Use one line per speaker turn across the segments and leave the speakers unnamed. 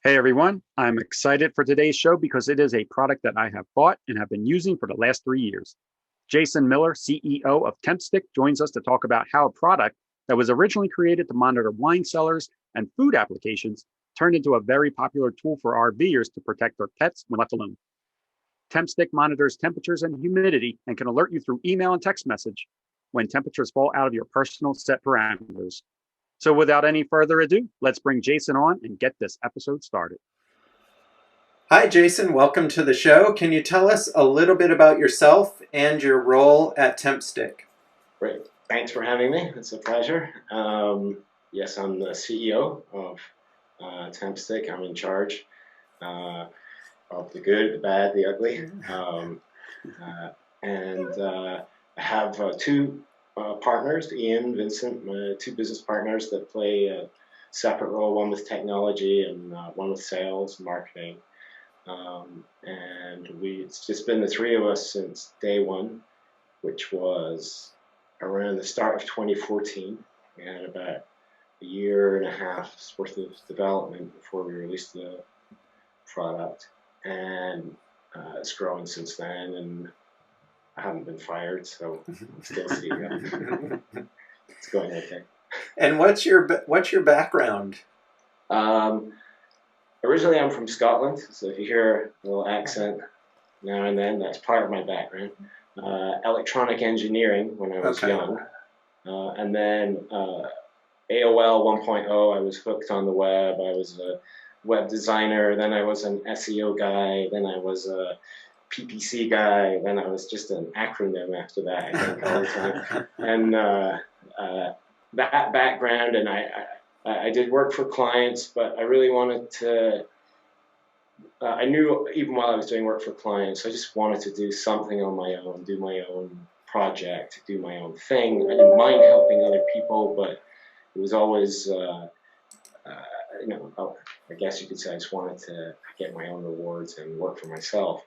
Hey everyone, I'm excited for today's show because it is a product that I have bought and have been using for the last 3 years. Jason Miller, CEO of Temp Stick, joins us to talk about how a product that was originally created to monitor wine cellars and food applications turned into a very popular tool for RVers to protect their pets when left alone. Temp Stick monitors temperatures and humidity and can alert you through email and text message when temperatures fall out of your personal set parameters. So without any further ado, let's bring Jason on and get this episode started.
Hi, Jason. Welcome to the show. Can you tell us a little bit about yourself and your role at Temp Stick?
Great. Thanks for having me. It's a pleasure. Yes, I'm the CEO of Temp Stick. I'm in charge of the good, the bad, the ugly. I have two partners, Ian, Vincent, my two business partners that play a separate role, one with technology and one with sales, marketing. It's just been the three of us since day one, which was around the start of 2014. We had about a year and a half's worth of development before we released the product, and it's grown since then, and I haven't been fired, so I'm still CEO. It's going okay.
And what's your background?
Originally, I'm from Scotland, so if you hear a little accent now and then, that's part of my background. Electronic engineering when I was young, and then AOL 1.0. I was hooked on the web. I was a web designer. Then I was an SEO guy. Then I was a PPC guy. Then I was just an acronym after that, I think, all the time. And that background, and I did work for clients, but I really wanted to. I knew even while I was doing work for clients, I just wanted to do something on my own, do my own project, do my own thing. I didn't mind helping other people, but it was always, I guess you could say I just wanted to get my own rewards and work for myself.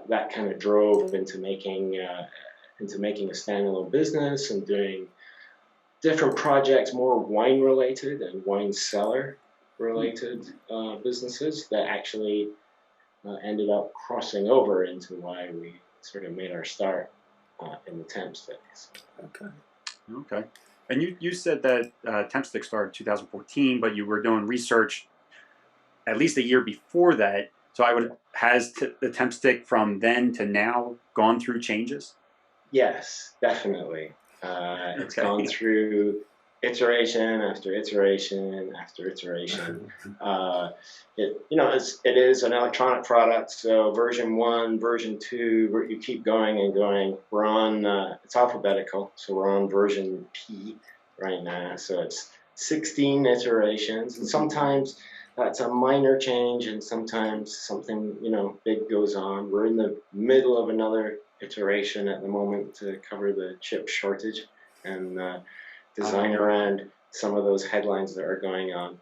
That kind of drove into making a standalone business and doing different projects, more wine related and wine cellar related businesses that actually ended up crossing over into why we sort of made our start in the Temp Sticks.
Okay. And you said that Temp Stick started in 2014, but you were doing research at least a year before that. So has the Temp Stick from then to now gone through changes?
Yes, definitely. It's gone through iteration after iteration after iteration. It is an electronic product, so version 1, version 2, you keep going and going. We're on, it's alphabetical, so we're on version P right now. So it's 16 iterations, and sometimes that's a minor change, and sometimes something big goes on. We're in the middle of another iteration at the moment to cover the chip shortage and design around some of those headlines that are going on.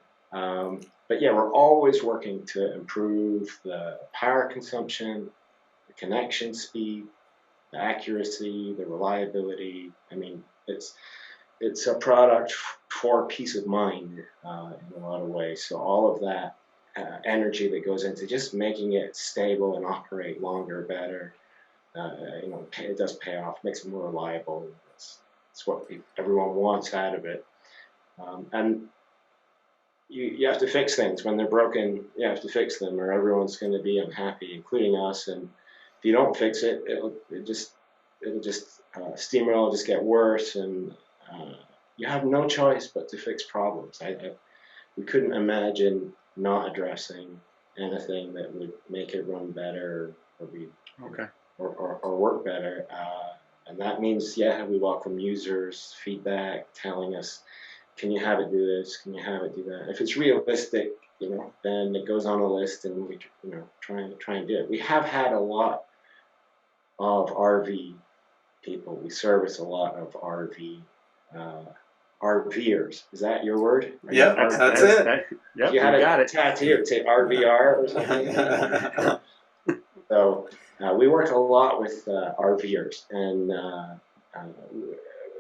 But yeah, we're always working to improve the power consumption, the connection speed, the accuracy, the reliability. I mean, it's a product for peace of mind in a lot of ways. So all of that energy that goes into just making it stable and operate longer, better, it does pay off, makes it more reliable. It's what everyone wants out of it. And you have to fix things when they're broken. You have to fix them, or everyone's going to be unhappy, including us. And if you don't fix it, it'll just steamroll, just get worse, and you have no choice but to fix problems. We couldn't imagine not addressing anything that would make it run better or work better. And that means, we welcome users' feedback, telling us, can you have it do this? Can you have it do that? If it's realistic, then it goes on a list, and we, try and do it. We have had a lot of RV people. We service a lot of RVers. Is that your word?
Yeah, that's it.
If you had a tattoo, it'd say RVR or something. So we work a lot with RVers, and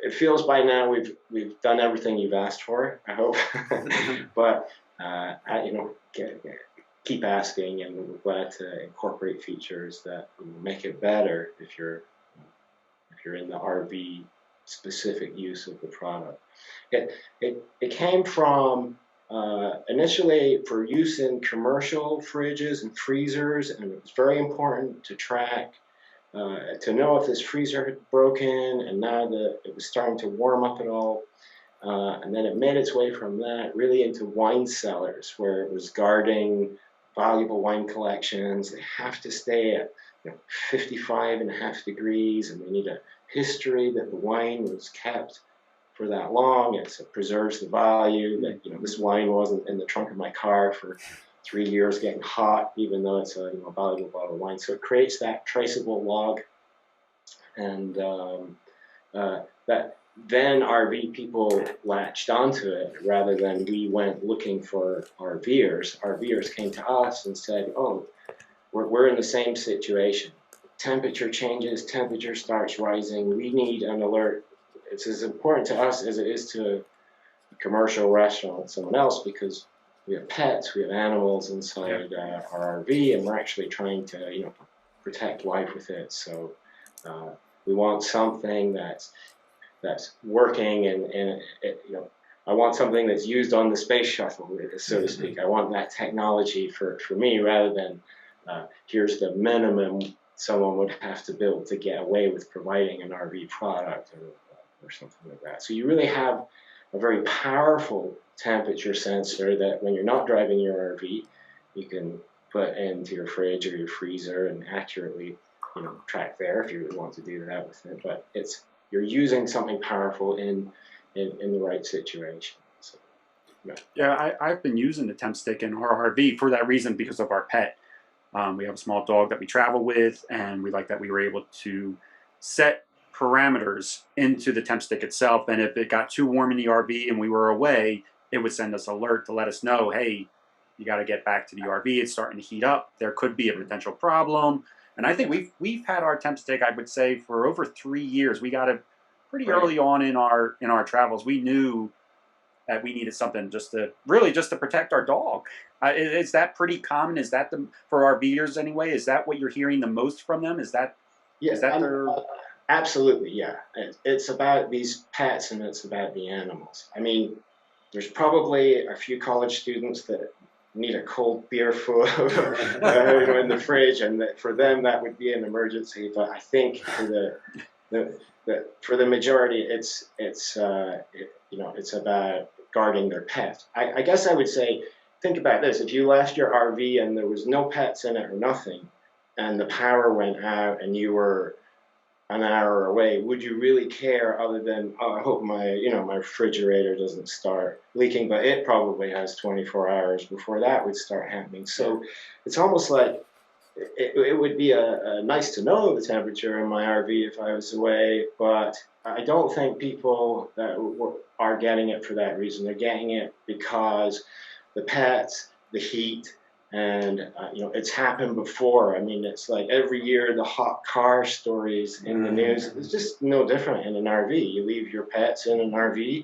it feels by now we've done everything you've asked for, I hope. But keep asking, and we're glad to incorporate features that make it better if you're in the RV specific use of the product. It came from initially for use in commercial fridges and freezers, and it was very important to track, to know if this freezer had broken, and now that it was starting to warm up at all. And then it made its way from that really into wine cellars, where it was guarding valuable wine collections. They have to stay at 55.5 degrees, and they need a history that the wine was kept for that long. It preserves the value that this wine wasn't in the trunk of my car for 3 years getting hot, even though it's a valuable bottle of wine. So it creates that traceable log, and that then RV people latched onto it rather than we went looking for RVers. RVers came to us and said, "Oh, we're in the same situation. Temperature changes, temperature starts rising. We need an alert." It's as important to us as it is to a commercial restaurant, someone else, because we have pets, we have animals inside our RV, and we're actually trying to protect life with it. So we want something that's working, and I want something that's used on the space shuttle, so to speak. I want that technology for me, rather than here's the minimum someone would have to build to get away with providing an RV product or something like that. So you really have a very powerful temperature sensor that when you're not driving your RV, you can put into your fridge or your freezer and accurately track there if you would want to do that with it. But you're using something powerful in the right situation. So,
yeah, I've been using the Temp Stick in our RV for that reason, because of our pet. We have a small dog that we travel with, and we like that we were able to set parameters into the Temp Stick itself. And if it got too warm in the RV and we were away, it would send us an alert to let us know, hey, you got to get back to the RV. It's starting to heat up. There could be a potential problem. And I think we've had our Temp Stick, I would say, for over 3 years. We got it pretty early on in our travels. We knew that we needed something just to protect our dog. Is that pretty common? Is that for RVers anyway? Is that what you're hearing the most from them? Is that their...
Absolutely, yeah. It's about these pets, and it's about the animals. I mean, there's probably a few college students that need a cold beer full in the fridge, and for them that would be an emergency. But I think for the majority, it's about guarding their pets. I guess I would say, think about this: if you left your RV and there was no pets in it or nothing, and the power went out and you were an hour away, would you really care, other than, oh, I hope my refrigerator doesn't start leaking? But it probably has 24 hours before that would start happening. So it's almost like it would be a nice to know the temperature in my RV if I was away, but I don't think people that are getting it for that reason. They're getting it because the pets, the heat, and it's happened before. I mean, it's like every year the hot car stories in the news. It's just no different in an RV. You leave your pets in an RV,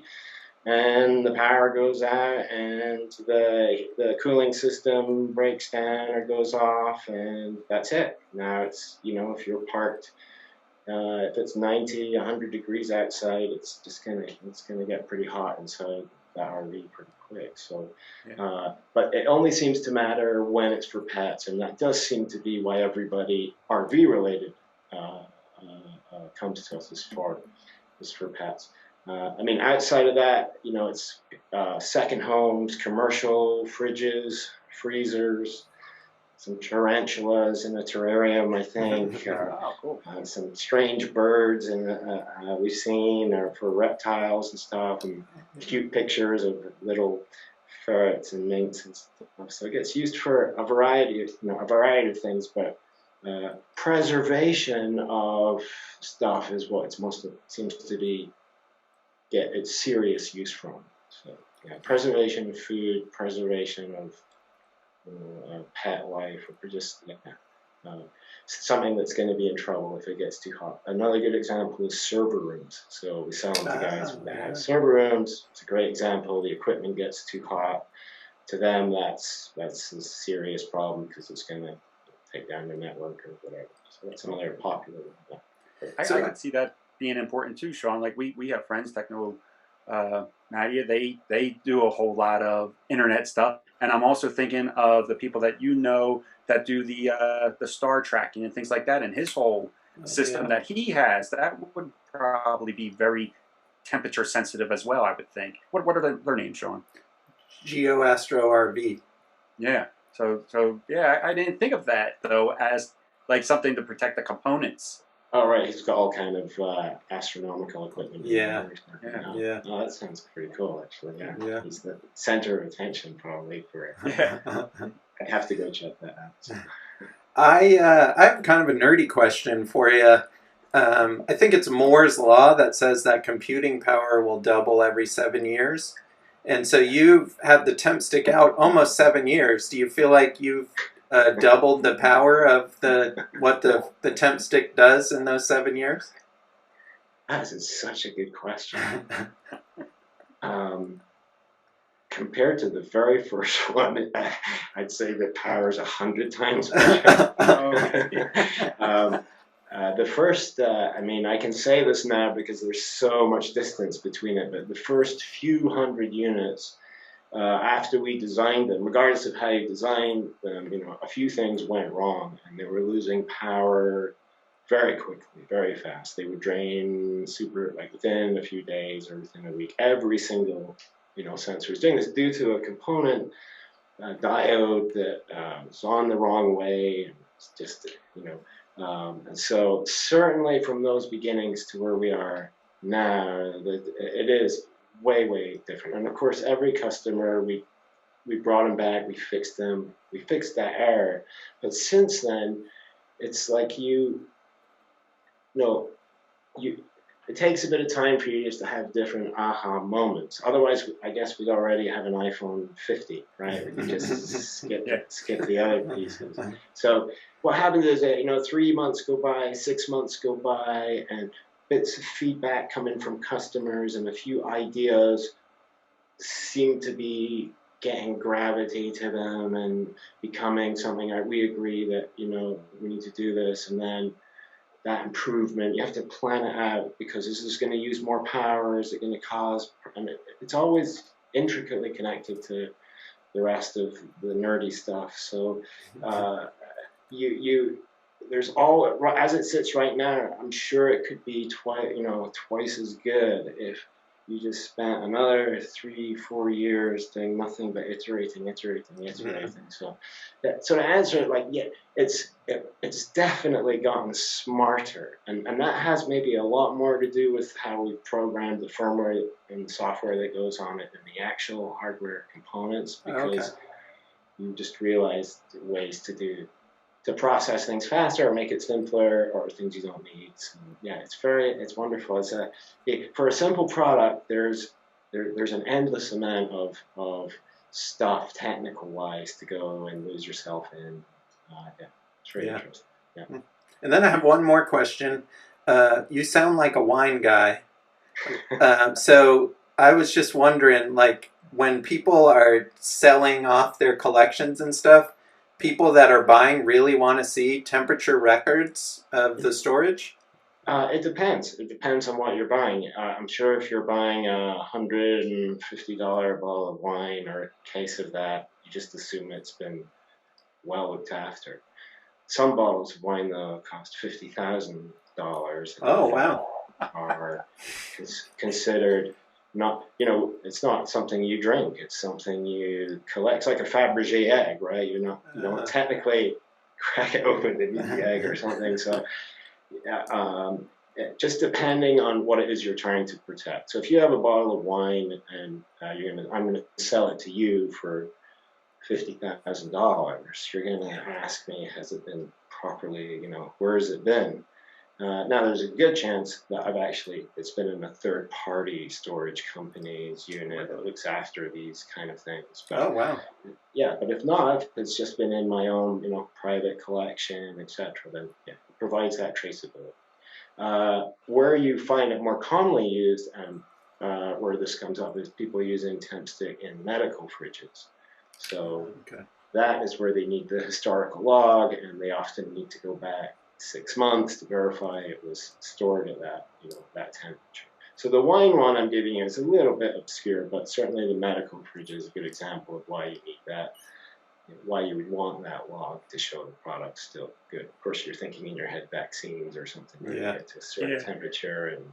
and the power goes out, and the cooling system breaks down or goes off, and that's it. Now it's if you're parked, if it's 90, 100 degrees outside, it's gonna get pretty hot inside that RV pretty quick. So, but it only seems to matter when it's for pets, and that does seem to be why everybody RV related comes to us is for pets. I mean, outside of that, it's second homes, commercial fridges, freezers, some tarantulas in a terrarium, I think.
Oh, cool.
Some strange birds we've seen, or for reptiles and stuff, and cute pictures of little ferrets and minks and stuff. So it gets used for a variety of things, but preservation of stuff is what seems to be get its serious use from. So preservation of food, preservation of pet life, or just something that's going to be in trouble if it gets too hot. Another good example is server rooms. So we sell them to guys that have server rooms. It's a great example. The equipment gets too hot. To them, that's a serious problem because it's going to take down your network or whatever. So that's another popular one.
I could see that being important too, Sean. Like we have friends, Nadia, they do a whole lot of internet stuff, and I'm also thinking of the people that that do the star tracking and things like that, and his whole system that he has that would probably be very temperature sensitive as well. I would think. What are their names, Sean?
Geoastro RV.
Yeah. So yeah, I didn't think of that though as like something to protect the components.
Oh, right. He's got all kind of astronomical equipment.
Yeah.
Oh, that sounds pretty cool, actually.
Yeah.
He's the center of attention probably for it. Yeah. I'd have to go check that out. So.
I have kind of a nerdy question for you. I think it's Moore's law that says that computing power will double every 7 years. And so you've had the Temp Stick out almost 7 years. Do you feel like you've doubled the power of what the Temp Stick does in those 7 years?
That is such a good question. Compared to the very first one, I'd say the power is 100 times better. The first, I mean, I can say this now because there's so much distance between it, but the first few hundred units, after we designed them, regardless of how you designed them, a few things went wrong, and they were losing power very quickly, very fast. They would drain like within a few days or within a week. Every single, sensor is doing this due to a component diode that was on the wrong way. And it's just, and so certainly from those beginnings to where we are now, it is way, way different. And of course, every customer, we brought them back, we fixed them, we fixed that error. But since then, it's like it takes a bit of time for you just to have different aha moments. Otherwise, I guess we'd already have an iPhone 50, right? We could just skip the other pieces. So what happens is that, 3 months go by, 6 months go by, and bits of feedback coming from customers and a few ideas seem to be getting gravity to them and becoming something like we agree that, we need to do this, and then that improvement, you have to plan it out because is this going to use more power? Is it going to cause? And it's always intricately connected to the rest of the nerdy stuff. So there's as it sits right now. I'm sure it could be twice as good if you just spent another 3-4 years doing nothing but iterating. So to answer it, it's definitely gotten smarter, and that has maybe a lot more to do with how we programmed the firmware and the software that goes on it than the actual hardware components, because you just realized ways to process things faster or make it simpler or things you don't need. So, it's wonderful. For a simple product, there's an endless amount of stuff technical wise to go and lose yourself in. It's really interesting. Yeah.
And then I have one more question. You sound like a wine guy. So I was just wondering, like, when people are selling off their collections and stuff, people that are buying really want to see temperature records of the storage?
It depends. It depends on what you're buying. I'm sure if you're buying a $150 bottle of wine or a case of that, you just assume it's been well looked after. Some bottles of wine, though, cost $50,000.
Oh, wow.
Are considered not, it's not something you drink. It's something you collect. It's like a Fabergé egg, right? You don't technically crack it open and eat the egg or something. So, just depending on what it is you're trying to protect. So if you have a bottle of wine and I'm gonna sell it to you for $50,000, you're gonna ask me, has it been properly? Where has it been? Now, there's a good chance that it's been in a third-party storage company's unit that looks after these kind of things. But,
Oh, wow.
yeah, but if not, if it's just been in my own, private collection, etc., then yeah, it provides that traceability. Where you find it more commonly used, and where this comes up, is people using Temp Stick in medical fridges. So that is where they need the historical log, and they often need to go back 6 months to verify it was stored at that temperature. So the wine one I'm giving you is a little bit obscure, but certainly the medical fridge is a good example of why you need that, why you would want that log to show the product's still good. Of course, you're thinking in your head vaccines or something that get to a certain temperature and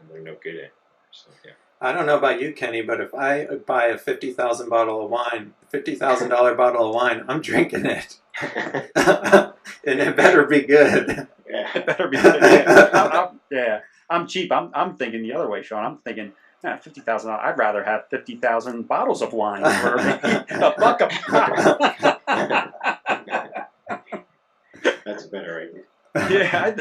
they're no good anymore. So, yeah.
I don't know about you, Kenny, but if I buy a $50,000 bottle of wine, $50,000 bottle of wine, I'm drinking it, and it better be good.
Yeah,
it better be good. Yeah, I'm cheap. I'm thinking the other way, Sean. I'm thinking $50,000. I'd rather have 50,000 bottles of wine for a buck a pop.
That's a better idea.
Yeah,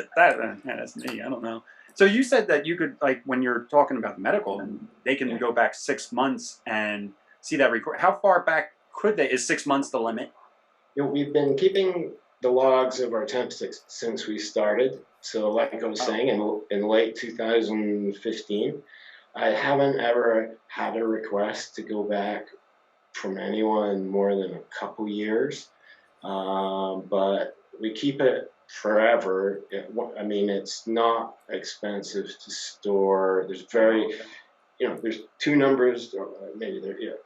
that's me. I don't know. So you said that you could, like, when you're talking about medical, they can go back 6 months and see that record. How far back could they? Is 6 months the limit?
We've been keeping the logs of our Temp Sticks since we started. So, like I was saying, in late 2015, I haven't ever had a request to go back from anyone more than a couple years. But we keep it forever. It's not expensive to store. There's there's two numbers, or maybe they're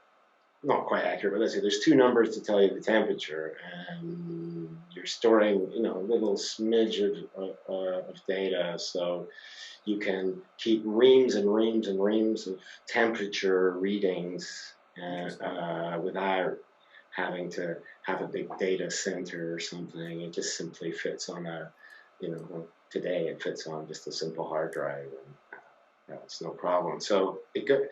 not quite accurate, but let's say there's two numbers to tell you the temperature, and you're storing a little smidge of data, so you can keep reams and reams and reams of temperature readings without having to have a big data center or something. It just simply fits on today it fits on just a simple hard drive, and it's no problem. So it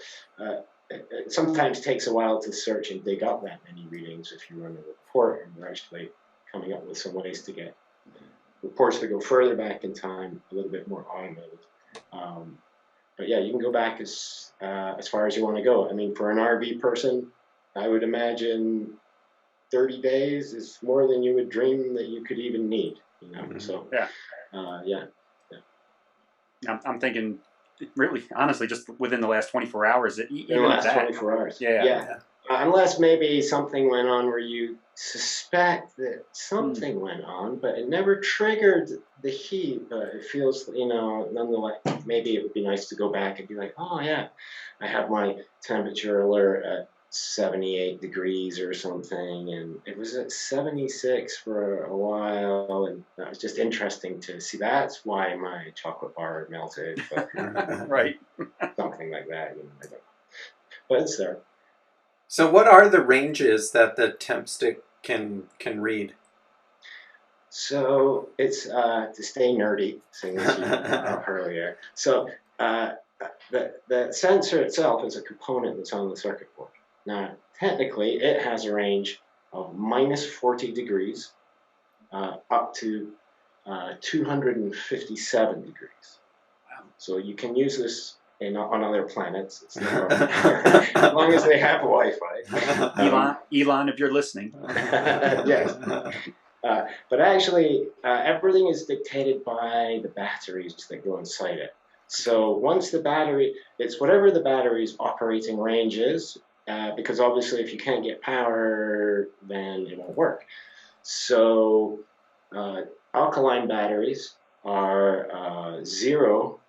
sometimes takes a while to search and dig up that many readings if you run a report, and we're actually coming up with some ways to get reports that go further back in time, a little bit more automated. But yeah, you can go back as far as you want to go. I mean, for an RV person, I would imagine 30 days is more than you would dream that you could even need. So
I'm thinking, really, honestly, just within the last 24 hours.
Even the last 24 hours. Yeah. Unless maybe something went on where you suspect that something went on, but it never triggered the heat. But it feels, nonetheless, maybe it would be nice to go back and be like, oh yeah, I have my temperature alert at 78 degrees or something, and it was at 76 for a while, and that was just interesting to see. That's why my chocolate bar melted, but
right,
something like that. But it's there.
So, what are the ranges that the Temp Stick can read?
So it's to stay nerdy, saying as you brought up earlier. So the sensor itself is a component that's on the circuit board. Now, technically, it has a range of minus 40 degrees up to 257 degrees. Wow. So you can use this on other planets. It's not as long as they have Wi-Fi.
Elon, if you're listening.
Yes. But actually, everything is dictated by the batteries that go inside it. So once the battery, it's whatever the battery's operating range is, because obviously if you can't get power, then it won't work. So alkaline batteries are 0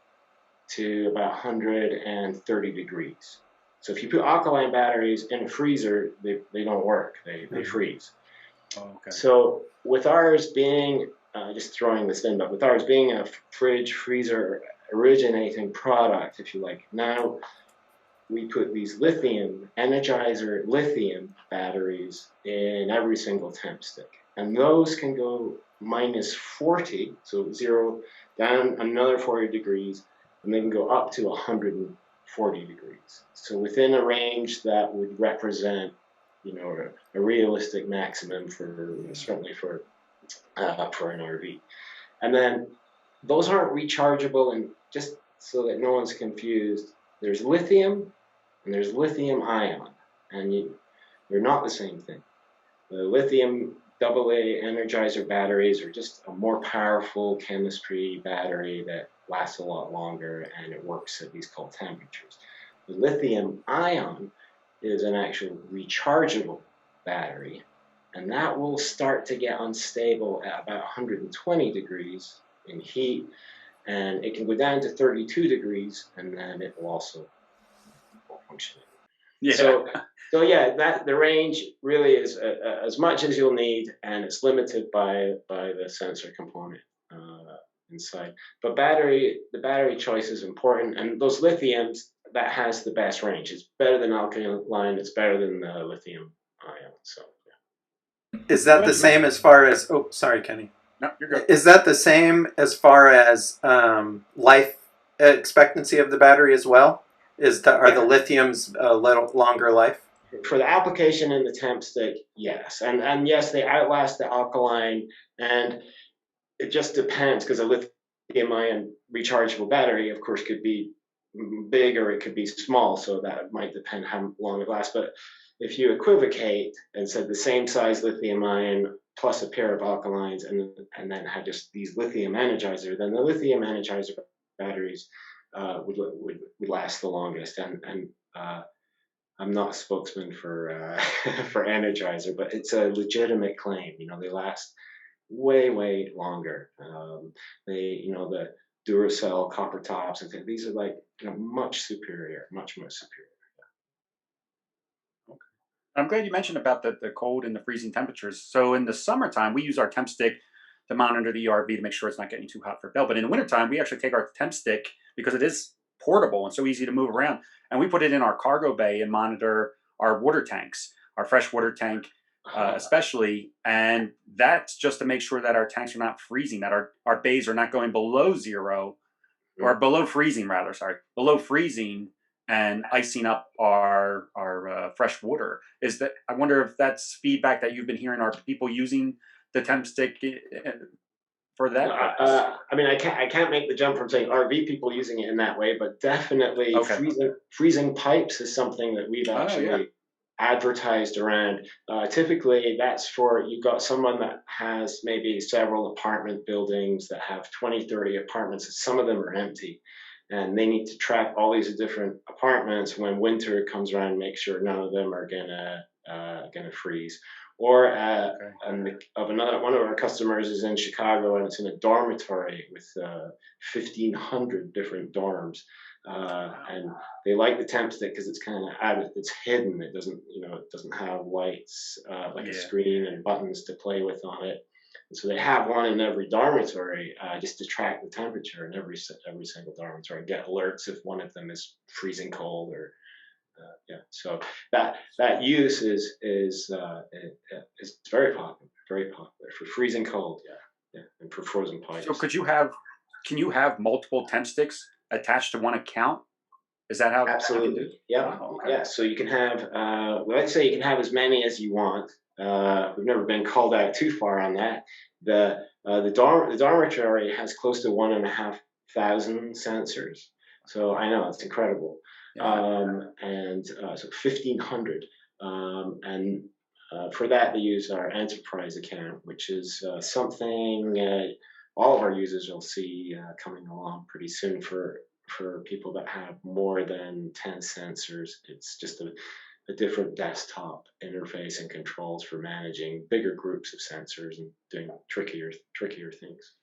to about 130 degrees. So if you put alkaline batteries in a freezer, they don't work. They freeze.
Oh, okay.
So with ours being, just throwing this in, but with ours being a freezer originating product, if you like, now we put these Energizer lithium batteries in every single Temp Stick. And those can go minus 40, so 0 down another 40 degrees, and they can go up to 140 degrees. So within a range that would represent, a realistic maximum certainly for an RV. And then those aren't rechargeable. And just so that no one's confused, there's lithium and there's lithium ion, and they're not the same thing. The lithium AA energizer batteries are just a more powerful chemistry battery that lasts a lot longer and it works at these cold temperatures. The lithium ion is an actual rechargeable battery, and that will start to get unstable at about 120 degrees in heat, and it can go down to 32 degrees, and then it will also function.
Yeah.
So yeah, that the range really is as much as you'll need, and it's limited by the sensor component inside. But the battery choice is important, and those lithiums, that has the best range. It's better than alkaline. It's better than the lithium ion. So yeah.
Is that the same as far as? Oh, sorry, Kenny.
No, you're good.
Is that the same as far as life expectancy of the battery as well? Are the lithiums a little longer life?
For the application in the Temp Stick, yes, and yes, they outlast the alkaline, and it just depends, because a lithium-ion rechargeable battery, of course, could be big or it could be small, so that might depend how long it lasts. But if you equivocate and said the same size lithium-ion plus a pair of alkalines, and then had just these lithium energizer, then the lithium energizer batteries would last the longest. And I'm not a spokesman for for Energizer, but it's a legitimate claim. They last way longer. The Duracell copper tops and things. These are like much superior, much superior.
Okay. I'm glad you mentioned about the cold and the freezing temperatures. So in the summertime, we use our Temp Stick to monitor the ERV to make sure it's not getting too hot for Bell. But in the wintertime, we actually take our Temp Stick, because it is portable and so easy to move around, and we put it in our cargo bay and monitor our water tanks, our fresh water tank especially. And that's just to make sure that our tanks are not freezing, that our bays are not going below zero, or below freezing rather, below freezing, and icing up our fresh water. I wonder if that's feedback that you've been hearing. Are people using the Temp Stick for that purpose?
I mean, I can't make the jump from saying RV people using it in that way, but definitely
Okay.
freezing pipes is something that we've actually advertised around. Typically, that's for, you've got someone that has maybe several apartment buildings that have 20, 30 apartments, and some of them are empty. And they need to track all these different apartments when winter comes around, make sure none of them are gonna freeze. Or one of our customers is in Chicago, and it's in a dormitory with 1,500 different dorms, and they like the Temp Stick because it's kind of it's hidden. It doesn't have lights like a screen and buttons to play with on it. And so they have one in every dormitory, just to track the temperature in every single dormitory and get alerts if one of them is freezing cold or. So that use is very popular for freezing cold, and for frozen pipes.
So can you have multiple Temp Sticks attached to one account? Is that how?
Absolutely, yeah, yeah. So you can have, let's say you can have as many as you want. We've never been called out too far on that. The dormitory has close to 1,500 sensors. So I know it's incredible. And so 1,500, and for that they use our enterprise account, which is something all of our users will see coming along pretty soon. For people that have more than 10 sensors, it's just a different desktop interface and controls for managing bigger groups of sensors and doing trickier things.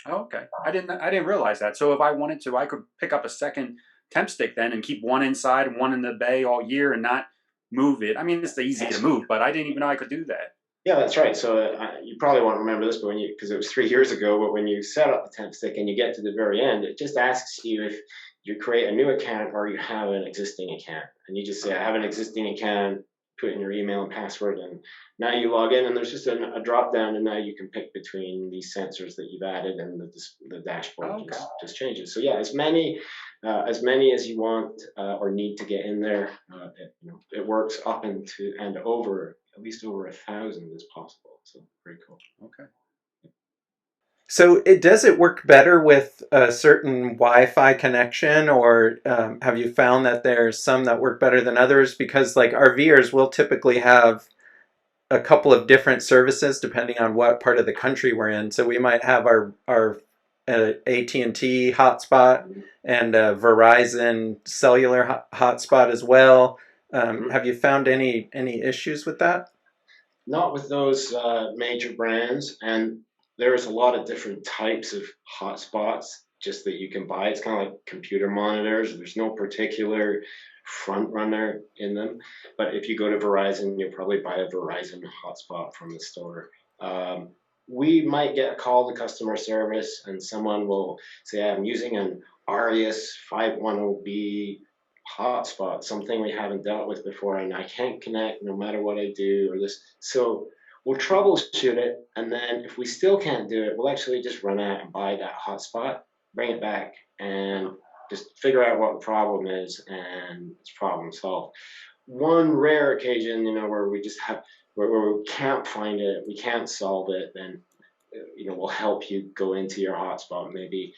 Okay, I didn't realize that. So if I wanted to, I could pick up a second Temp Stick then and keep one inside and one in the bay all year and not move it. I mean, it's easy to move, but I didn't even know I could do that.
Yeah, that's right. So you probably won't remember this, but because it was 3 years ago, but when you set up the Temp Stick and you get to the very end, it just asks you if you create a new account or you have an existing account, and you just say, I have an existing account, put in your email and password, and now you log in, and there's just a drop down, and now you can pick between these sensors that you've added, and the dashboard just changes. So yeah, as many as you want or need to get in there. It works up into and over, at least over 1,000 is possible. So very cool.
Okay.
So does it work better with a certain Wi-Fi connection, or have you found that there's some that work better than others? Because like RVers will typically have a couple of different services depending on what part of the country we're in. So we might have our AT&T hotspot and a Verizon cellular hotspot as well. Have you found any issues with that?
Not with those major brands, and there's a lot of different types of hotspots just that you can buy. It's kind of like computer monitors. There's no particular front runner in them, but if you go to Verizon, you'll probably buy a Verizon hotspot from the store. Um, we might get a call to customer service, and someone will say, "I'm using an Arius 510B hotspot, something we haven't dealt with before, and I can't connect no matter what I do, or this." So we'll troubleshoot it, and then if we still can't do it, we'll actually just run out and buy that hotspot, bring it back, and just figure out what the problem is, and it's problem solved. One rare occasion, where we just have where we can't find it, we can't solve it, then we'll help you go into your hotspot, maybe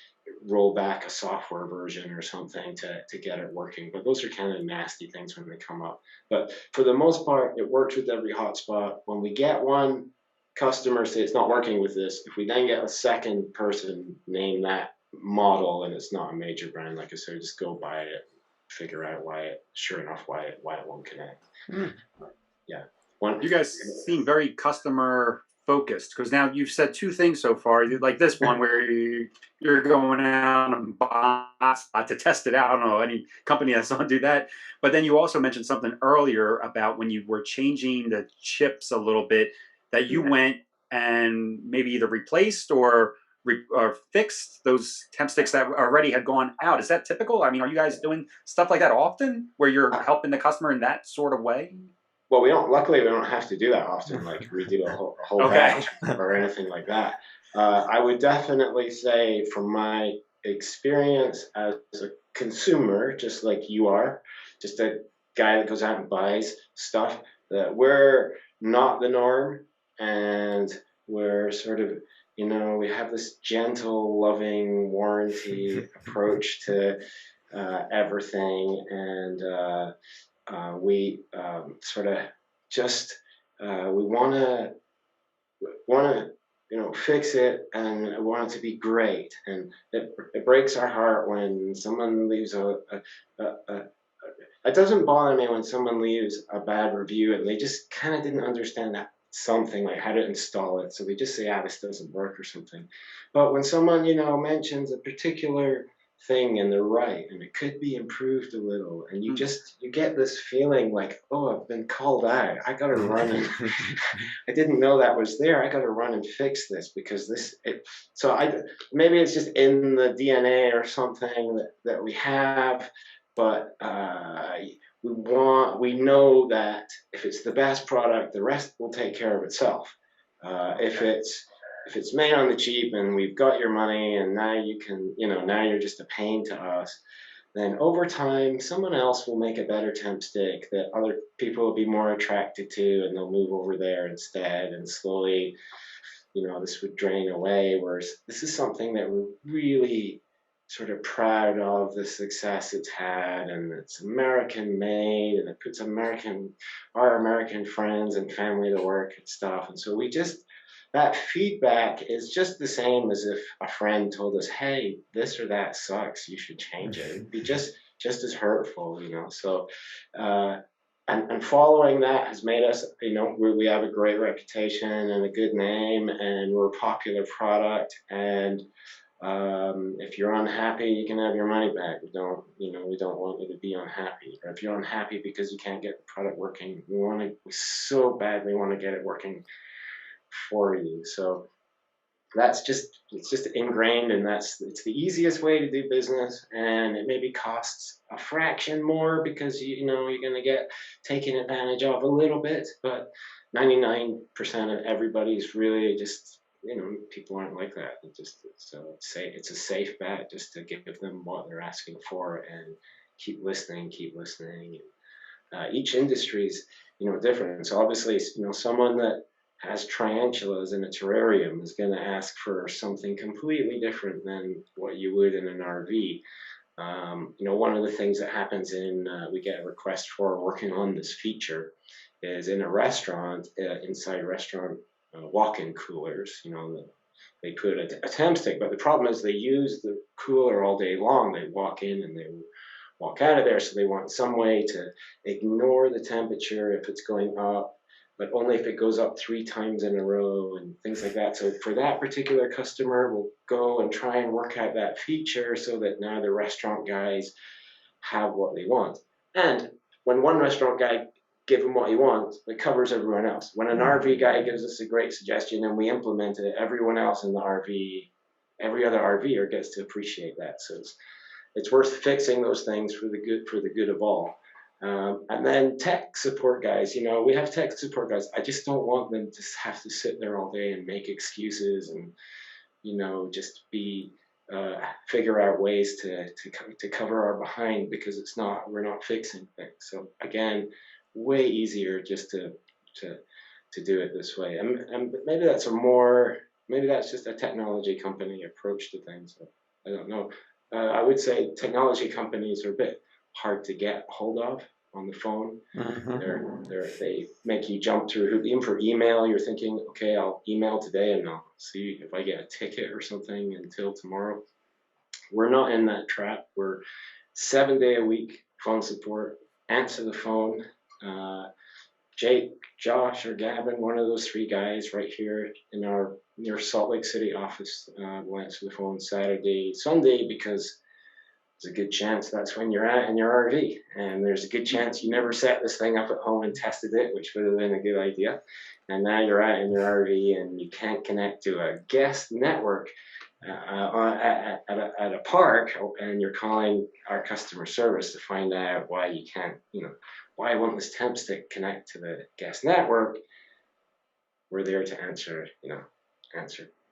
roll back a software version or something to get it working. But those are kind of nasty things when they come up. But for the most part, it works with every hotspot. When we get one customer say it's not working with this, if we then get a second person name that model and it's not a major brand, like I said, just go buy it, figure out sure enough, why it won't connect. Yeah.
You guys seem very customer focused, because now you've said two things so far, like this one where you're going out and buying to test it out. I don't know any company that's going to do that. But then you also mentioned something earlier about when you were changing the chips a little bit, that you went and maybe either replaced or fixed those temp sticks that already had gone out. Is that typical? I mean, are you guys doing stuff like that often, where you're helping the customer in that sort of way?
Well, luckily, we don't have to do that often, like redo a whole batch or anything like that. I would definitely say, from my experience as a consumer, just like you are, just a guy that goes out and buys stuff, that we're not the norm, and we're sort of, we have this gentle, loving warranty approach to everything, and we sort of just we want to fix it, and want it to be great, and it breaks our heart when someone leaves a it doesn't bother me when someone leaves a bad review and they just kind of didn't understand that something, like how to install it, so they just say, this doesn't work or something. But when someone mentions a particular thing and they're right and it could be improved a little, and you get this feeling like, oh, I've been called out, I gotta run and I didn't know that was there, I gotta run and fix this, because maybe it's just in the DNA or something that we have. But we know that if it's the best product, the rest will take care of itself. If it's made on the cheap and we've got your money, and now now you're just a pain to us, then over time someone else will make a better temp stick that other people will be more attracted to, and they'll move over there instead, and slowly this would drain away. Whereas this is something that we're really sort of proud of, the success it's had, and it's American made, and it puts our American friends and family to work and stuff. And so that feedback is just the same as if a friend told us, hey, this or that sucks, you should change it. It'd be just as hurtful, So and following that has made us, we have a great reputation and a good name, and we're a popular product. And if you're unhappy, you can have your money back. We don't want you to be unhappy. Or if you're unhappy because you can't get the product working, we so badly want to get it working for you. So it's just ingrained, and it's the easiest way to do business, and it maybe costs a fraction more because you're going to get taken advantage of a little bit, but 99% of everybody's really just people aren't like that. It's a safe bet just to give them what they're asking for, and keep listening. Each industry is different. So obviously someone that has tarantulas in a terrarium is going to ask for something completely different than what you would in an RV. One of the things that happens we get a request for working on this feature is in a restaurant, inside restaurant walk-in coolers, they put a temp stick, but the problem is they use the cooler all day long. They walk in and they walk out of there, so they want some way to ignore the temperature if it's going up, but only if it goes up 3 times in a row and things like that. So for that particular customer, we'll go and try and work out that feature so that now the restaurant guys have what they want. And when one restaurant guy give him what he wants, it covers everyone else. When an RV guy gives us a great suggestion and we implement it, everyone else in the RV, every other RVer gets to appreciate that. So it's worth fixing those things for the good of all. And then tech support guys, we have tech support guys. I just don't want them to have to sit there all day and make excuses and, just figure out ways to cover our behind, because we're not fixing things. So again, way easier just to do it this way. And maybe that's just a technology company approach to things. I don't know. I would say technology companies are a bit hard to get hold of on the phone. They make you jump through. Even for email, you're thinking, okay, I'll email today and I'll see if I get a ticket or something until tomorrow. We're not in that trap. We're 7-day-a-week phone support. Answer the phone. Jake, Josh, or Gavin, one of those 3 guys right here in our near Salt Lake City office will answer the phone Saturday, Sunday, because there's a good chance that's when you're at in your RV, and there's a good chance you never set this thing up at home and tested it, which would have been a good idea. And now you're out in your RV and you can't connect to a guest network at a park, and you're calling our customer service to find out why you can't, why won't this temp stick connect to the guest network? We're there to answer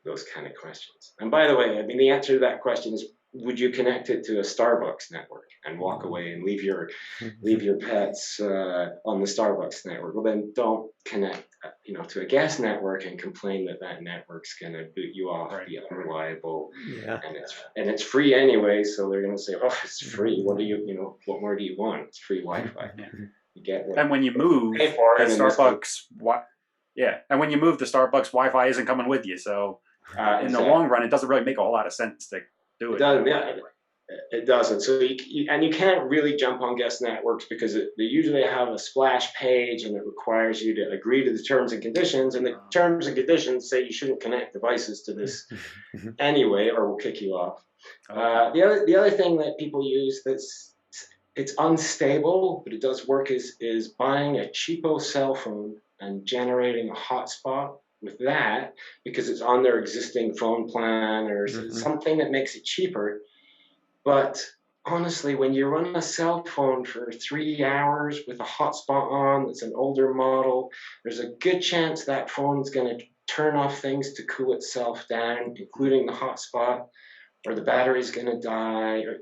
those kind of questions. And by the way, the answer to that question is, would you connect it to a Starbucks network and walk away and leave your pets on the Starbucks network? Well, then don't connect, to a guest network and complain that network's going to boot you off, be unreliable, and it's free anyway. So they're going to say, oh, it's free. What what more do you want? It's free Wi-Fi. You get what.
And when you move, the Starbucks, and when you move, the Starbucks Wi-Fi isn't coming with you. So in the long run, it doesn't really make a whole lot of sense to do it.
It doesn't, it doesn't. So you can't really jump on guest networks because they usually have a splash page and it requires you to agree to the terms and conditions. And the terms and conditions say you shouldn't connect devices to this anyway, or we'll kick you off. The other thing that people use it's unstable, but it does work is buying a cheapo cell phone and generating a hotspot with that, because it's on their existing phone plan or something that makes it cheaper. But honestly, when you run a cell phone for 3 hours with a hotspot on that's an older model, there's a good chance that phone's going to turn off things to cool itself down, including the hotspot, or the battery's going to die. Or,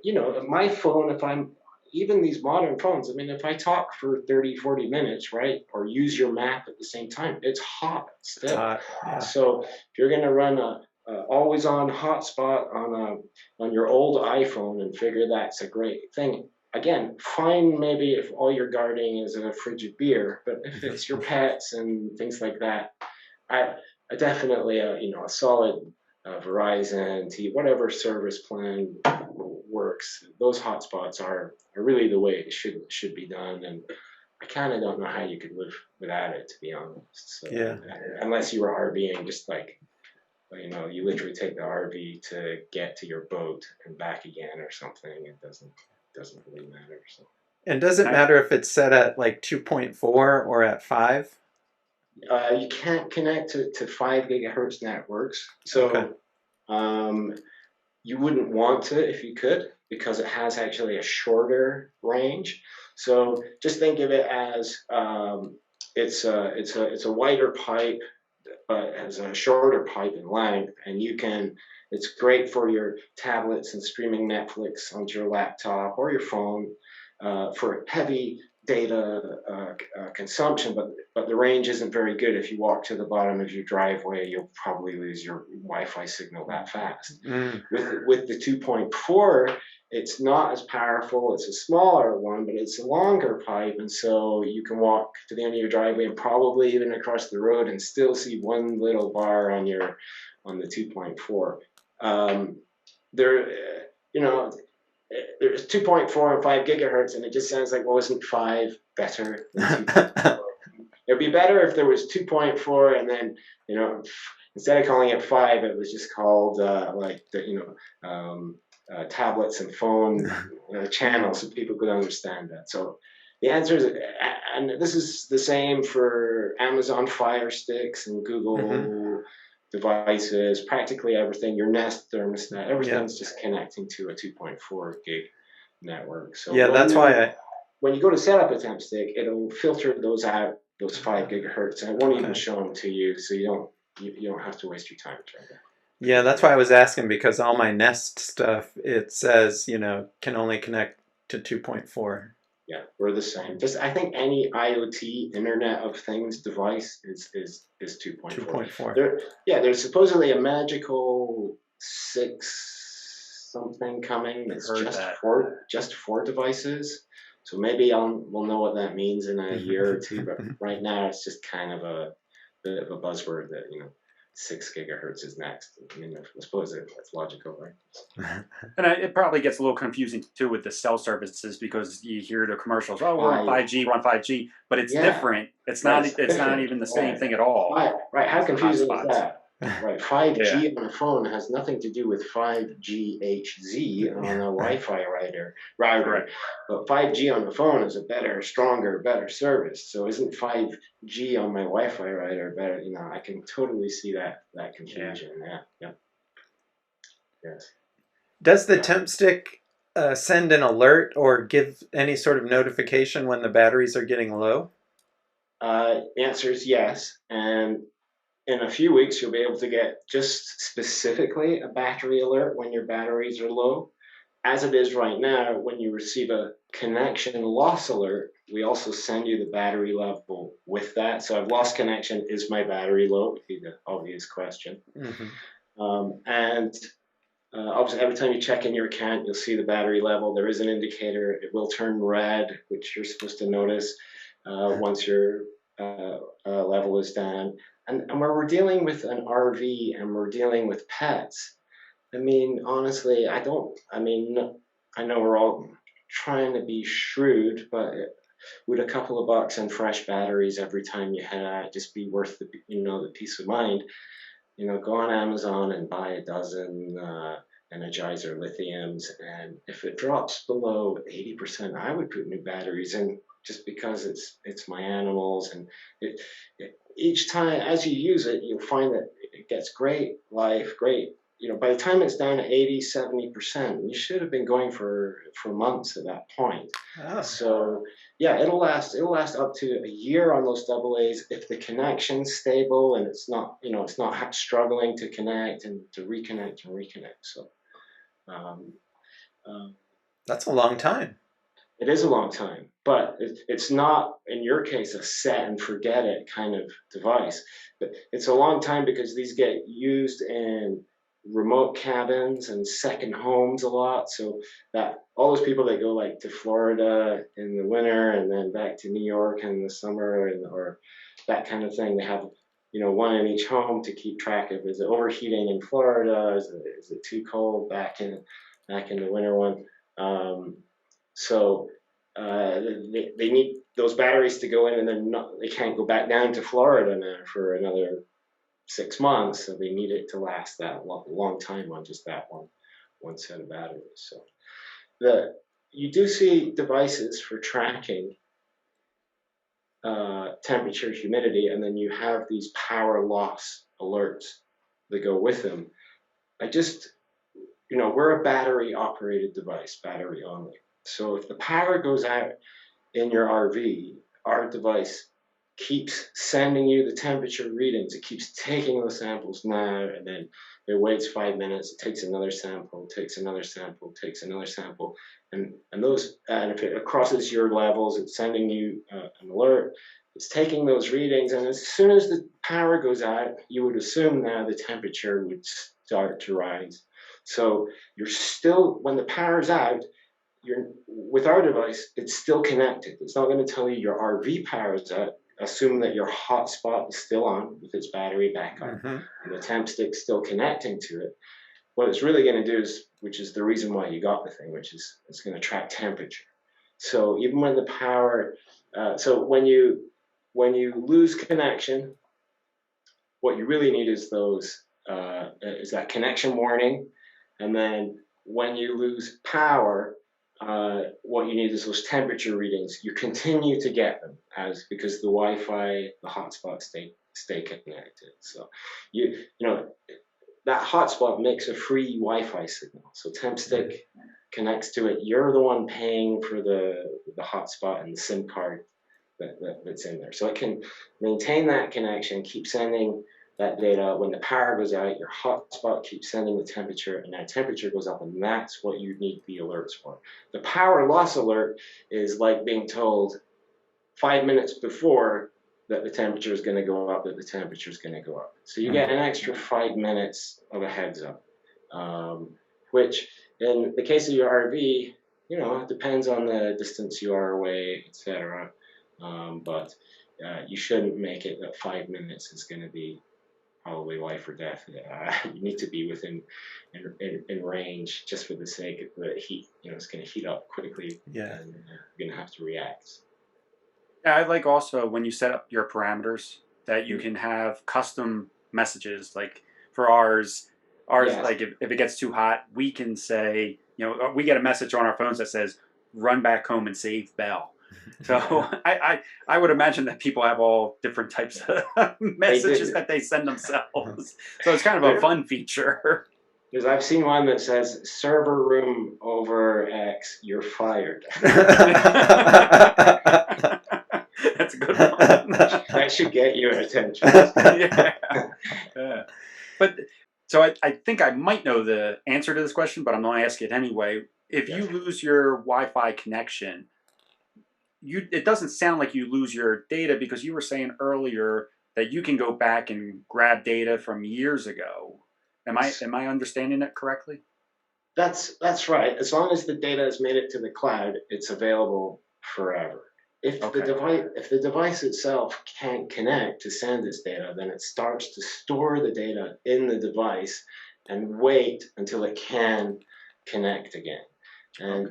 my phone, even these modern phones, if I talk for 30, 40 minutes, right, or use your map at the same time, it's hot still. It's hot, yeah. So if you're going to run a always-on hotspot on your old iPhone and figure that's a great thing, again, fine maybe if all you're guarding is a fridge of beer, but if it's your pets and things like that, I definitely a solid Verizon, whatever service plan works. Those hotspots are really the way it should be done, and I kind of don't know how you could live without it, to be honest. So, unless you were RVing, just like you literally take the RV to get to your boat and back again or something. It doesn't really matter. So.
And does it matter if it's set at like 2.4 or at 5?
You can't connect to 5 gigahertz networks, so you wouldn't want to if you could, because it has actually a shorter range. So just think of it as it's a wider pipe, but has a shorter pipe in length, and it's great for your tablets and streaming Netflix onto your laptop or your phone. For heavy data consumption, but the range isn't very good. If you walk to the bottom of your driveway, you'll probably lose your Wi-Fi signal that fast. With the 2.4, it's not as powerful. It's a smaller one, but it's a longer pipe, and so you can walk to the end of your driveway and probably even across the road and still see one little bar on the 2.4. There, you know, there's 2.4 and 5 gigahertz, and it just sounds like, well, isn't 5 better than 2.4? It'd be better if there was 2.4, and then, instead of calling it 5, it was just called tablets and phone channels, so people could understand that. So the answer is, and this is the same for Amazon Fire Sticks and Google devices, practically everything, your Nest thermostat, everything's just connecting to a 2.4 gig network. So
that's why
when you go to set up a Temp Stick, it'll filter those out, those 5 gigahertz, and it won't even show them to you, so you don't have to waste your time trying to.
Yeah, that's why I was asking, because all my Nest stuff, it says, can only connect to 2.4.
Yeah, we're the same. Just I think any IoT Internet of Things device is 2.4. There's supposedly a magical 6 something coming. It's just for devices. So maybe we'll know what that means in a year or two. But right now, it's just kind of a bit of a buzzword that 6 gigahertz is next. I mean, I suppose it's logical, right?
And it probably gets a little confusing too with the cell services, because you hear the commercials, oh, we're on 5G, we're on 5G, but it's different. It's not even the same thing at all.
Right. How confusing is that? Right. 5G on a phone has nothing to do with 5GHZ on a Wi-Fi router. But 5G on the phone is a better, stronger, better service. So isn't 5G on my Wi-Fi router better? I can totally see that confusion. Yeah. Yes.
Does the Temp Stick send an alert or give any sort of notification when the batteries are getting low?
The answer is yes. And in a few weeks, you'll be able to get just specifically a battery alert when your batteries are low. As it is right now, when you receive a connection loss alert, we also send you the battery level with that. So I've lost connection. Is my battery low? Would be the obvious question. And obviously, every time you check in your account, you'll see the battery level. There is an indicator. It will turn red, which you're supposed to notice once your level is down. And where we're dealing with an RV and we're dealing with pets, I mean, honestly, I know we're all trying to be shrewd, but would a couple of bucks and fresh batteries every time you head out just be worth the peace of mind? Go on Amazon and buy a dozen Energizer lithiums, and if it drops below 80%, I would put new batteries in, just because it's my animals, and each time as you use it, you'll find that it gets great life, great. By the time it's down to 80-70%, you should have been going for months at that point.
Oh.
So yeah, it'll last up to a year on those AA's if the connection's stable and it's not struggling to connect and to reconnect. So
that's a long time.
It is a long time, but it's not, in your case, a set and forget it kind of device. But it's a long time because these get used in remote cabins and second homes a lot. So that all those people that go like to Florida in the winter and then back to New York in the summer, or that kind of thing, they have one in each home to keep track of. Is it overheating in Florida? Is it too cold back in the winter one? So they need those batteries to go in, and then they can't go back down to Florida now for another 6 months. So they need it to last that long time on just that one set of batteries. So you do see devices for tracking temperature, humidity, and then you have these power loss alerts that go with them. We're a battery operated device, battery only. So if the power goes out in your RV, our device keeps sending you the temperature readings. It keeps taking those samples now, and then it waits 5 minutes, it takes another sample, takes another sample, takes another sample, and if it crosses your levels, it's sending you an alert. It's taking those readings, and as soon as the power goes out, you would assume now the temperature would start to rise. So you're still, when the power's out, with our device, it's still connected. It's not going to tell you your RV power is out. Assume that your hotspot is still on with its battery backup, and the temp stick's still connecting to it. What it's really going to do is, which is the reason why you got the thing, which is it's going to track temperature. So even when the power, so when you lose connection, what you really need is is that connection warning, and then when you lose power, what you need is those temperature readings. You continue to get them because the Wi-Fi, the hotspot stay connected. So you know that hotspot makes a free Wi-Fi signal. So Temp Stick connects to it. You're the one paying for the hotspot and the SIM card that's in there. So it can maintain that connection, keep sending that data. When the power goes out, your hotspot keeps sending the temperature, and that temperature goes up, and that's what you need the alerts for. The power loss alert is like being told 5 minutes before that the temperature is going to go up, that the temperature is going to go up. So you get an extra 5 minutes of a heads up, which in the case of your RV, it depends on the distance you are away, etc. But you shouldn't make it that 5 minutes is going to be probably life or death. You need to be within in range, just for the sake of the heat. It's going to heat up quickly, and you're going to have to react.
Yeah, I like also when you set up your parameters that you can have custom messages. Like for ours, like if it gets too hot, we can say, we get a message on our phones that says, "Run back home and save Bell." So I would imagine that people have all different types of messages that they send themselves. So it's kind of a fun feature.
Because I've seen one that says, "Server room over X, you're fired."
That's a good one.
That should get your attention.
Yeah. But so I think I might know the answer to this question, but I'm going to ask it anyway. If you lose your Wi-Fi connection, it doesn't sound like you lose your data, because you were saying earlier that you can go back and grab data from years ago. Am I understanding that correctly?
That's right. As long as the data has made it to the cloud, it's available forever. If the device itself can't connect to send its data, then it starts to store the data in the device and wait until it can connect again. And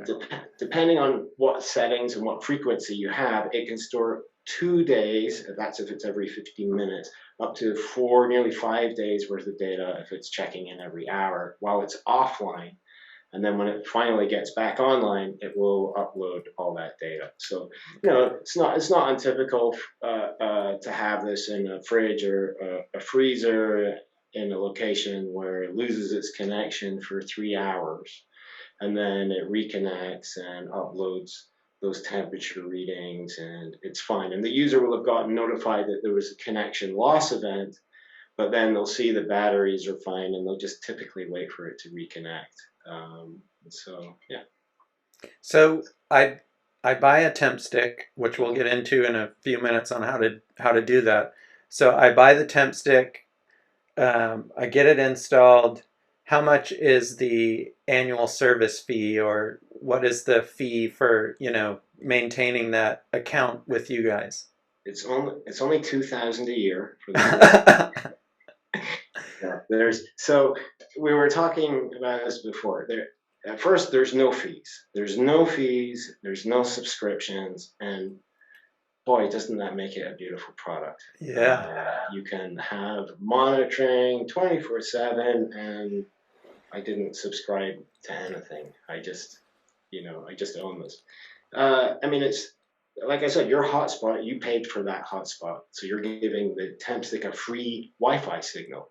depending on what settings and what frequency you have, it can store 2 days, that's if it's every 15 minutes, up to 4, nearly 5 days worth of data if it's checking in every hour while it's offline. And then when it finally gets back online, it will upload all that data. So, it's not untypical to have this in a fridge or a freezer in a location where it loses its connection for 3 hours. And then it reconnects and uploads those temperature readings, and it's fine. And the user will have gotten notified that there was a connection loss event, but then they'll see the batteries are fine, and they'll just typically wait for it to reconnect.
So I buy a temp stick, which we'll get into in a few minutes on how to do that. So I buy the temp stick, I get it installed. How much is the annual service fee, or what is the fee for maintaining that account with you guys?
It's only $2,000 a year for the So we were talking about this before. At first, there's no fees. There's no subscriptions, and boy, doesn't that make it a beautiful product.
Yeah.
You can have monitoring 24/7, and I didn't subscribe to anything. I just own this. It's like I said, your hotspot, you paid for that hotspot, so you're giving the Temp Stick a free Wi-Fi signal.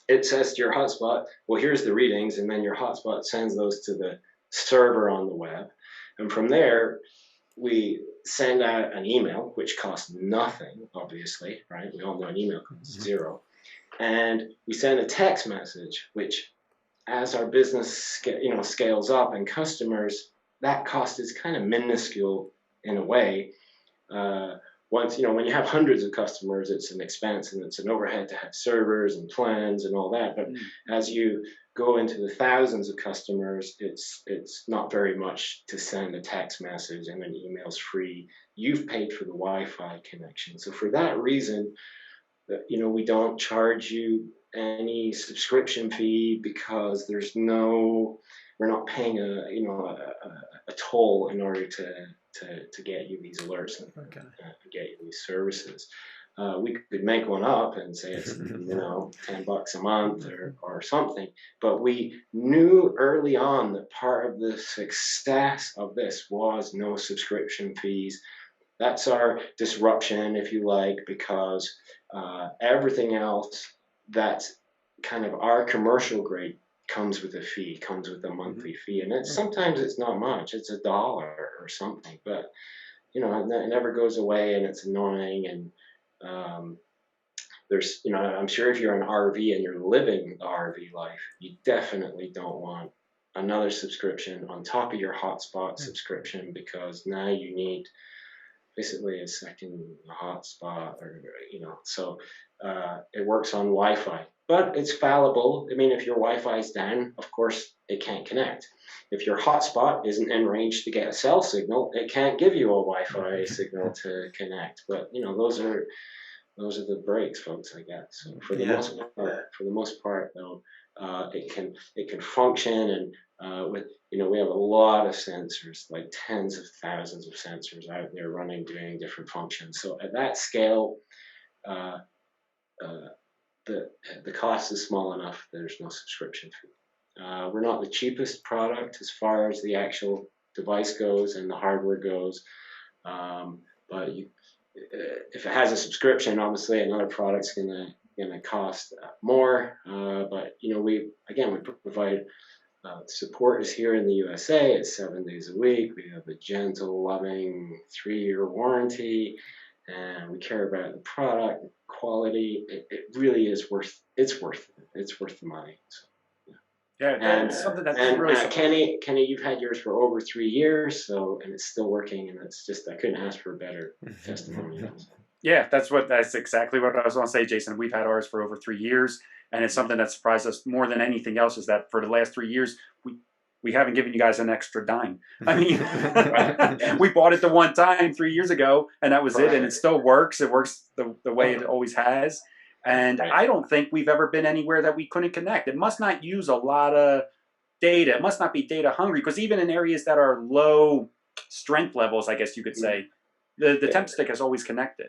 It says to your hotspot, well, here's the readings, and then your hotspot sends those to the server on the web, and from there, we send out an email, which costs nothing, obviously, right? We all know an email costs zero. And we send a text message, which as our business scales up and customers, that cost is kind of minuscule in a way. Once when you have hundreds of customers, it's an expense and it's an overhead to have servers and plans and all that. But as you go into the thousands of customers, it's not very much to send a text message, and an email's free. You've paid for the Wi-Fi connection, so for that reason, we don't charge you any subscription fee because we're not paying a toll in order to get you these alerts and get you these services. We could make one up and say it's $10 a month or something, but we knew early on that part of the success of this was no subscription fees. That's our disruption, if you like, because everything else that's kind of our commercial grade comes with a fee, comes with a monthly fee, and sometimes it's not much, it's $1 or something, but it never goes away, and it's annoying. And there's I'm sure if you're an RV and you're living the RV life, you definitely don't want another subscription on top of your hotspot subscription, because now you need basically a second hotspot, or so it works on Wi-Fi, but it's fallible. I mean, if your Wi-Fi is down, of course it can't connect. If your hotspot isn't in range to get a cell signal, it can't give you a Wi-Fi signal to connect. But those are the breaks, folks, I guess. So for the most part, though, it can function, and with we have a lot of sensors, like tens of thousands of sensors out there running, doing different functions. So at that scale, the cost is small enough. There's no subscription fee. We're not the cheapest product as far as the actual device goes and the hardware goes, but if it has a subscription, obviously another product's gonna cost more. But we provide support is here in the USA. It's 7 days a week. We have a gentle, loving 3-year warranty, and we care about the product quality. It really is worth. It's worth it. It's worth the money. So.
Yeah, that's something that's really
Kenny, you've had yours for over 3 years, and it's still working, and it's just I couldn't ask for a better testimonials.
Yeah, that's exactly what I was going to say, Jason. We've had ours for over 3 years, and it's something that surprised us more than anything else is that for the last 3 years we haven't given you guys an extra dime. I mean, we bought it the one time 3 years ago, and that was it, and it still works. It works the way it always has. And I don't think we've ever been anywhere that we couldn't connect. It must not use a lot of data. It must not be data hungry, because even in areas that are low strength levels, I guess you could say, the Temp Stick has always connected.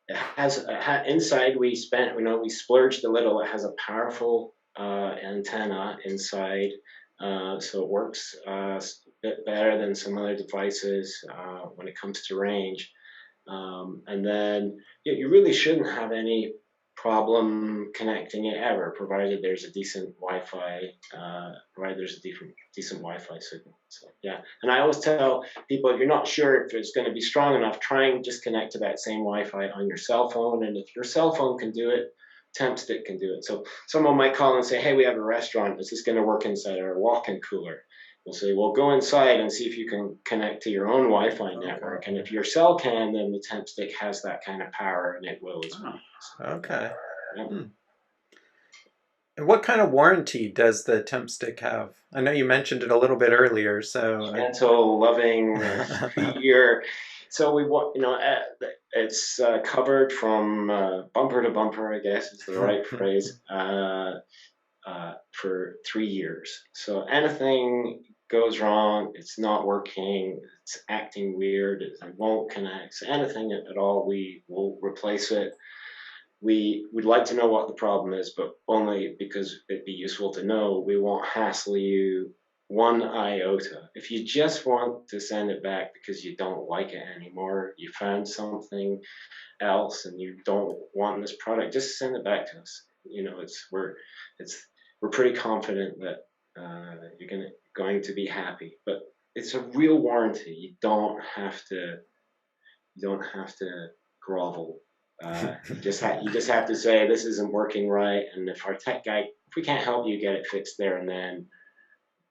It has inside. We splurged a little. It has a powerful antenna inside, so it works a bit better than some other devices when it comes to range. And then you really shouldn't have any problem connecting it ever, provided there's a decent Wi-Fi, decent Wi-Fi signal. So yeah, and I always tell people, if you're not sure if it's going to be strong enough, try and just connect to that same Wi-Fi on your cell phone. And if your cell phone can do it, Temp Stick can do it. So someone might call and say, hey, we have a restaurant. Is this going to work inside our walk-in cooler? We'll say, well, go inside and see if you can connect to your own Wi-Fi network. And if your cell can, then the Temp Stick has that kind of power, and it will as well.
Okay. Yeah. And what kind of warranty does the Temp Stick have? I know you mentioned it a little bit earlier. So
gentle, loving, 3-year. So it's covered from bumper to bumper, I guess is the right phrase, for 3 years. So anything goes wrong, it's not working, it's acting weird, it won't connect, so anything at all, we will replace it. We'd like to know what the problem is, but only because it'd be useful to know. We won't hassle you one iota. If you just want to send it back because you don't like it anymore, you found something else and you don't want this product, just send it back to us. We're pretty confident that you're going to be happy. But it's a real warranty. You don't have to grovel. You just have to say this isn't working right, and if our tech guy, if we can't help you get it fixed there and then,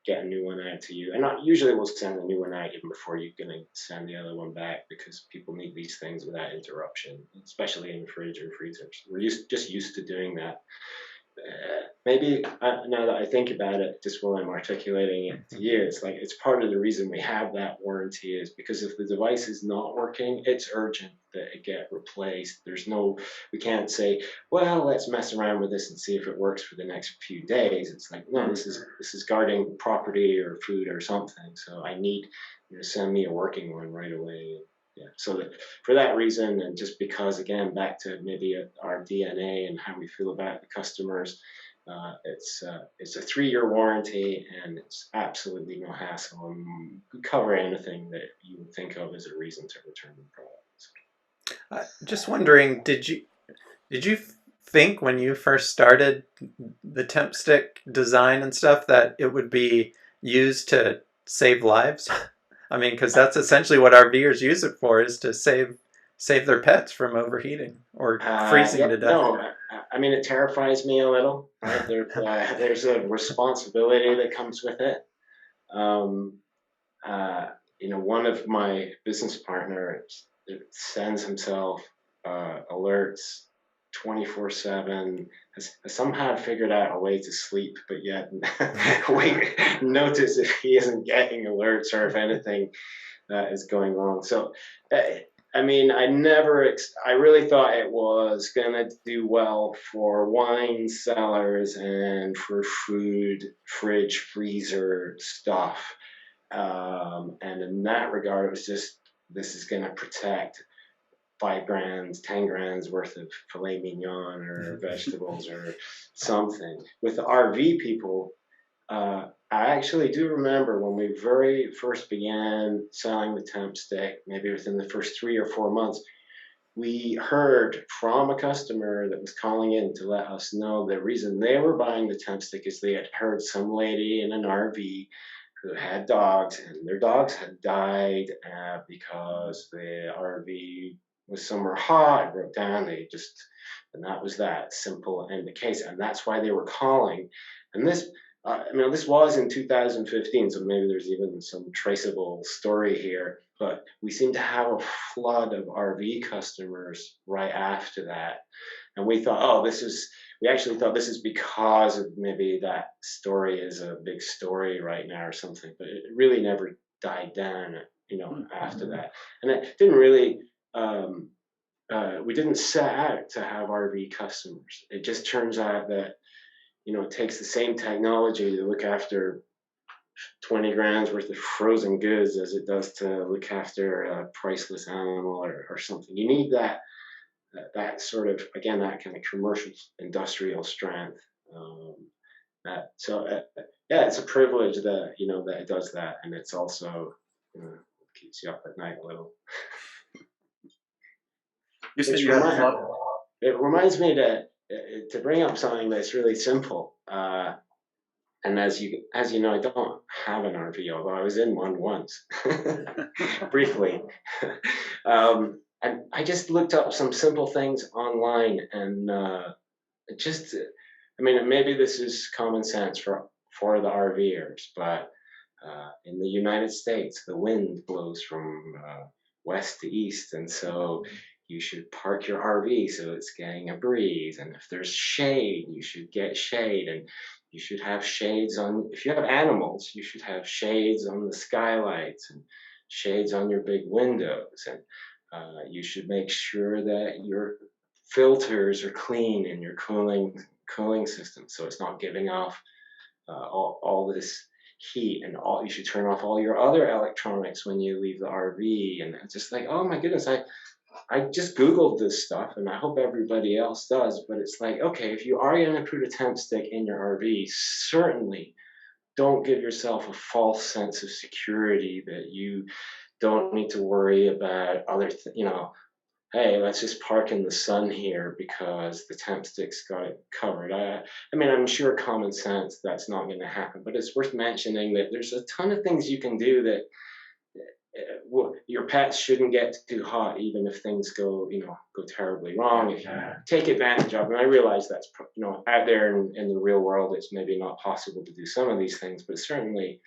get a new one out to you. And not, usually we'll send a new one out even before you're going to send the other one back, because people need these things without interruption, especially in the fridge or freezers. We're just used to doing that. Maybe now that I think about it, just while I'm articulating it to you, it's like it's part of the reason we have that warranty is because if the device is not working, it's urgent that it get replaced. We can't say, well, let's mess around with this and see if it works for the next few days. It's like, no, this is guarding property or food or something. So I need you to send me a working one right away. Yeah, so for that reason, and just because, again, back to maybe our DNA and how we feel about the customers, it's a 3-year warranty, and it's absolutely no hassle. And we cover anything that you would think of as a reason to return the product.
Just wondering, did you think when you first started the Temp Stick design and stuff that it would be used to save lives? I mean, because that's essentially what RVers use it for, is to save their pets from overheating or freezing to death.
No, I mean, it terrifies me a little. Right? There's a responsibility that comes with it. One of my business partners sends himself alerts 24/7. Has somehow figured out a way to sleep, but yet notice if he isn't getting alerts or if anything is going wrong. So, I mean, I really thought it was gonna do well for wine cellars and for food, fridge, freezer stuff. And in that regard, it was just, this is gonna protect 5 grand, 10 grand's worth of filet mignon or vegetables or something. With the RV people, I actually do remember when we very first began selling the Temp Stick, maybe within the first 3 or 4 months, we heard from a customer that was calling in to let us know the reason they were buying the Temp Stick is they had heard some lady in an RV who had dogs, and their dogs had died because the RV was somewhere hot, broke down. And that was that simple end the case, and that's why they were calling. And this was in 2015, so maybe there's even some traceable story here, but we seem to have a flood of RV customers right after that. And we thought, we actually thought this is because of maybe that story is a big story right now or something, but it really never died down, after that. And it didn't really, we didn't set out to have RV customers. It just turns out that, it takes the same technology to look after 20 grand's worth of frozen goods as it does to look after a priceless animal or something. You need that sort of, again, that kind of commercial industrial strength. It's a privilege that, that it does that. And it's also, keeps you up at night a little. It reminds me to bring up something that's really simple. And as you know, I don't have an RV, although I was in one once, briefly. And I just looked up some simple things online, and maybe this is common sense for the RVers, but in the United States, the wind blows from west to east, and so you should park your RV so it's getting a breeze. And if there's shade, you should get shade, and you should have shades on. If you have animals, you should have shades on the skylights and shades on your big windows, and you should make sure that your filters are clean in your cooling system, so it's not giving off all this heat. And you should turn off all your other electronics when you leave the RV. And it's just like, oh my goodness, I just Googled this stuff, and I hope everybody else does. But it's like, okay, if you are going to put a Temp Stick in your RV, certainly don't give yourself a false sense of security that you don't need to worry about hey, let's just park in the sun here because the Temp Sticks got it covered. I mean, I'm sure common sense that's not going to happen, but it's worth mentioning that there's a ton of things you can do that your pets shouldn't get too hot, even if things go, go terribly wrong. If you take advantage of them, I realize that's, out there in the real world, it's maybe not possible to do some of these things, but certainly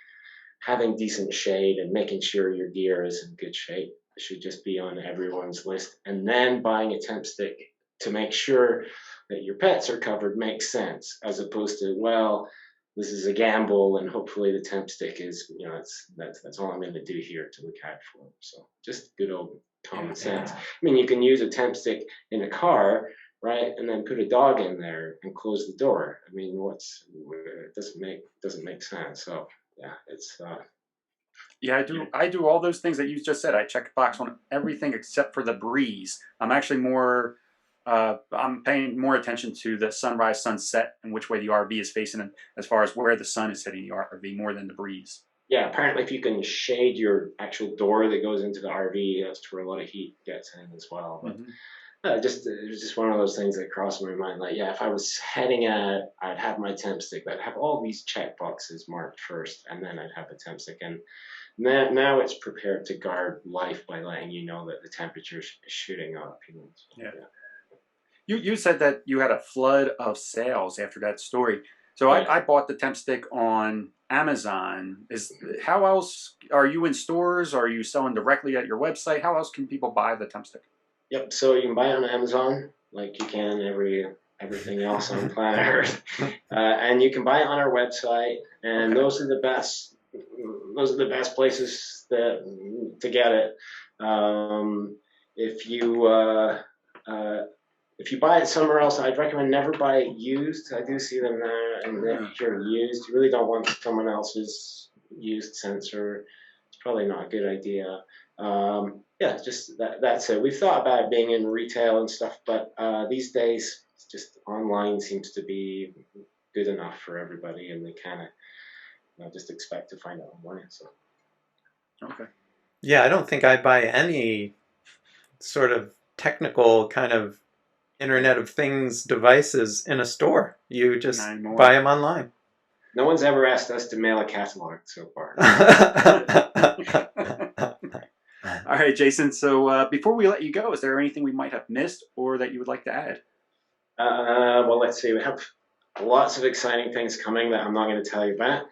having decent shade and making sure your gear is in good shape should just be on everyone's list. And then buying a Temp Stick to make sure that your pets are covered makes sense, as opposed to, well, this is a gamble, and hopefully the Temp Stick is, that's all I'm going to do here to look out for them. So just good old common sense. I mean, you can use a Temp Stick in a car, right, and then put a dog in there and close the door. I mean, it doesn't make sense. So yeah, it's
Yeah, I do all those things that you just said. I check a box on everything except for the breeze. I'm actually I'm paying more attention to the sunrise, sunset, and which way the RV is facing, as far as where the sun is hitting the RV, more than the breeze.
Yeah, apparently if you can shade your actual door that goes into the RV, that's where a lot of heat gets in as well. But it was just one of those things that crossed my mind. Like, yeah, if I was heading out, I'd have my Temp Stick. I'd have all these check boxes marked first, and then I'd have a Temp Stick. And now it's prepared to guard life by letting you know that the temperature is shooting up. So, yeah.
You said that you had a flood of sales after that story. So I bought the Temp Stick on Amazon. How else are you in stores? Are you selling directly at your website? How else can people buy the Temp Stick?
Yep. So you can buy it on Amazon, like you can everything else on planet Earth, and you can buy it on our website. And those are the best. Those are the best places to get it. If you buy it somewhere else, I'd recommend never buy it used. I do see them there, and if you're used, you really don't want someone else's used sensor. It's probably not a good idea. Just that's it. We've thought about being in retail and stuff, but these days, just online seems to be good enough for everybody, and they kind of just expect to find it online. So.
Okay.
Yeah, I don't think I buy any sort of technical kind of Internet of Things devices in a store. You just buy them online.
No one's ever asked us to mail a catalog so far.
All right, Jason. So before we let you go, is there anything we might have missed or that you would like to add?
Well, let's see. We have lots of exciting things coming that I'm not going to tell you about.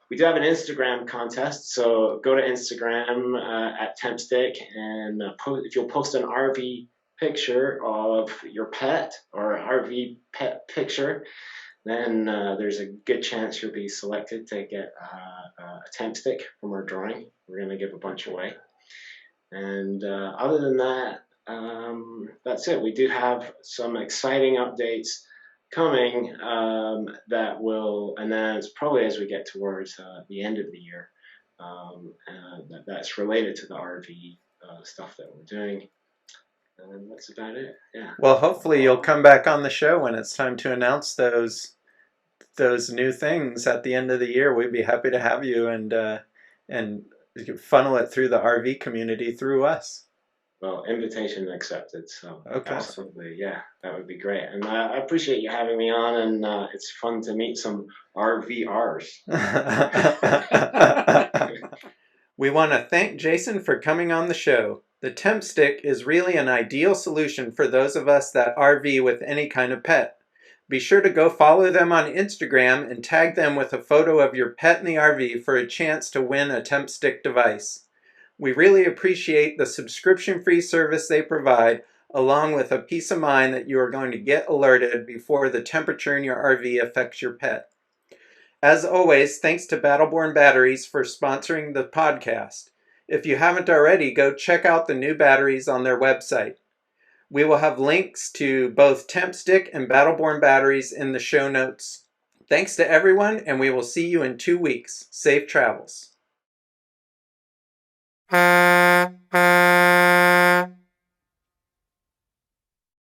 We do have an Instagram contest, so go to Instagram at Temp Stick, and if you'll post an RV picture of your pet or RV pet picture, then there's a good chance you'll be selected to get a Temp Stick from our drawing. We're going to give a bunch away. And other than that, that's it. We do have some exciting updates coming that will announce probably as we get towards the end of the year. That's related to the RV stuff that we're doing. And that's about it. Yeah.
Well, hopefully you'll come back on the show when it's time to announce those new things at the end of the year. We'd be happy to have you and funnel it through the RV community through us.
Well, invitation accepted. So
okay.
Absolutely, yeah, that would be great. And I appreciate you having me on, and it's fun to meet some RVRs.
We want to thank Jason for coming on the show. The Temp Stick is really an ideal solution for those of us that RV with any kind of pet. Be sure to go follow them on Instagram and tag them with a photo of your pet in the RV for a chance to win a Temp Stick device. We really appreciate the subscription-free service they provide, along with a peace of mind that you are going to get alerted before the temperature in your RV affects your pet. As always, thanks to Battleborn Batteries for sponsoring the podcast. If you haven't already, go check out the new batteries on their website. We will have links to both Temp Stick and Battleborn batteries in the show notes. Thanks to everyone, and we will see you in 2 weeks. Safe travels.